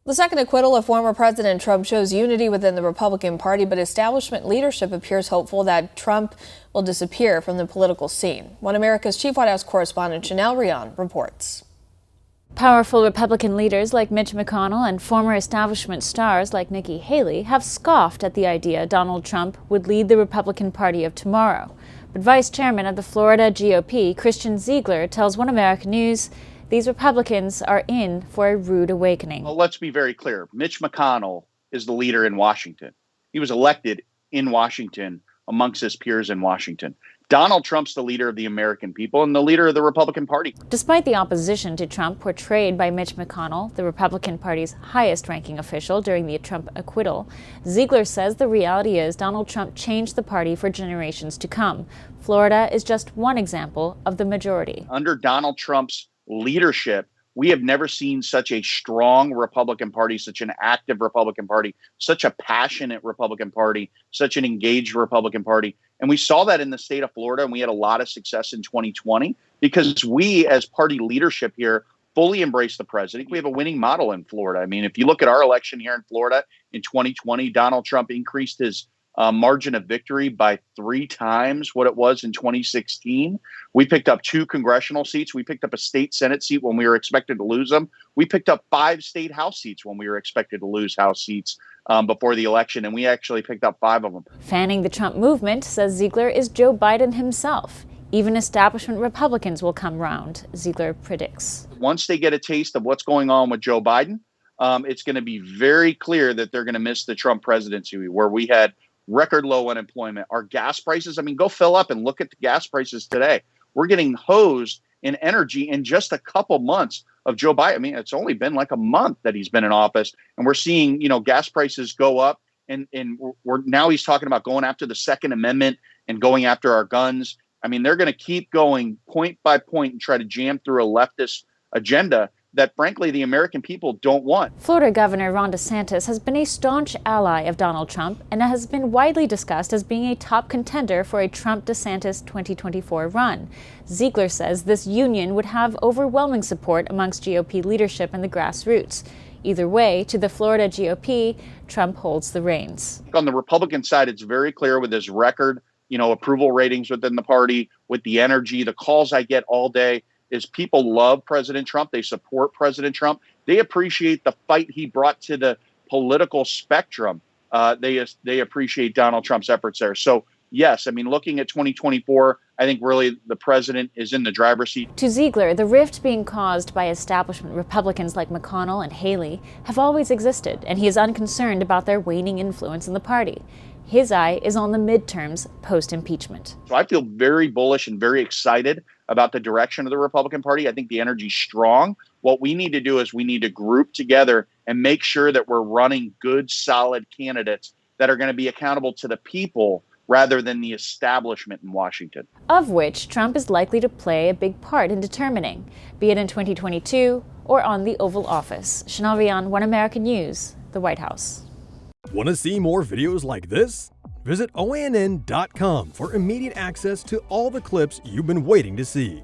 The second acquittal of former President Trump shows unity within the Republican Party, but establishment leadership appears hopeful that Trump will disappear from the political scene. One America's chief White House correspondent, Rion, reports. Powerful Republican leaders like Mitch McConnell and former establishment stars like Nikki Haley have scoffed at the idea Donald Trump would lead the Republican Party of tomorrow. But Vice Chairman of the Florida GOP, Christian Ziegler, tells One American News these Republicans are in for a rude awakening. Well, let's be very clear. Mitch McConnell is the leader in Washington. He was elected in Washington amongst his peers in Washington. Donald Trump's the leader of the American people and the leader of the Republican Party. Despite the opposition to Trump portrayed by Mitch McConnell, the Republican Party's highest-ranking official during the Trump acquittal, Ziegler says the reality is Donald Trump changed the party for generations to come. Florida is just one example of the majority. Under Donald Trump's leadership, we have never seen such a strong Republican Party, such an active Republican Party, such a passionate Republican Party, such an engaged Republican Party. And we saw that in the state of Florida, and we had a lot of success in 2020 because we, as party leadership here, fully embrace the president. We have a winning model in Florida. I mean, if you look at our election here in Florida in 2020, Donald Trump increased his margin of victory by 3 times what it was in 2016. We picked up 2 congressional seats. We picked up a state Senate seat when we were expected to lose them. We picked up 5 state House seats when we were expected to lose House seats before the election, and we actually picked up 5 of them. Fanning the Trump movement, says Ziegler, is Joe Biden himself. Even establishment Republicans will come round, Ziegler predicts. Once they get a taste of what's going on with Joe Biden, it's going to be very clear that they're going to miss the Trump presidency, where we had record low unemployment. Our gas prices, I mean, go fill up and look at the gas prices today. We're getting hosed in energy in just a couple months of Joe Biden. I mean, it's only been like a month that he's been in office, and we're seeing, gas prices go up. And we're now he's talking about going after the Second Amendment and going after our guns. I mean, they're going to keep going point by point and try to jam through a leftist agenda that, frankly, the American people don't want. Florida Governor Ron DeSantis has been a staunch ally of Donald Trump and has been widely discussed as being a top contender for a Trump-DeSantis 2024 run. Ziegler says this union would have overwhelming support amongst GOP leadership and the grassroots. Either way, to the Florida GOP, Trump holds the reins. On the Republican side, it's very clear with his record, approval ratings within the party, with the energy, the calls I get all day, is people love President Trump. They support President Trump. They appreciate the fight he brought to the political spectrum. They appreciate Donald Trump's efforts there. So, yes, I mean, looking at 2024, I think really the president is in the driver's seat. To Ziegler, the rift being caused by establishment Republicans like McConnell and Haley have always existed, and he is unconcerned about their waning influence in the party. His eye is on the midterms post-impeachment. So I feel very bullish and very excited about the direction of the Republican Party. I think the energy's strong. What we need to do is we need to group together and make sure that we're running good, solid candidates that are going to be accountable to the people rather than the establishment in Washington. Of which Trump is likely to play a big part in determining, be it in 2022 or on the Oval Office. Rion, One American News, the White House. Want to see more videos like this? Visit OAN.com for immediate access to all the clips you've been waiting to see.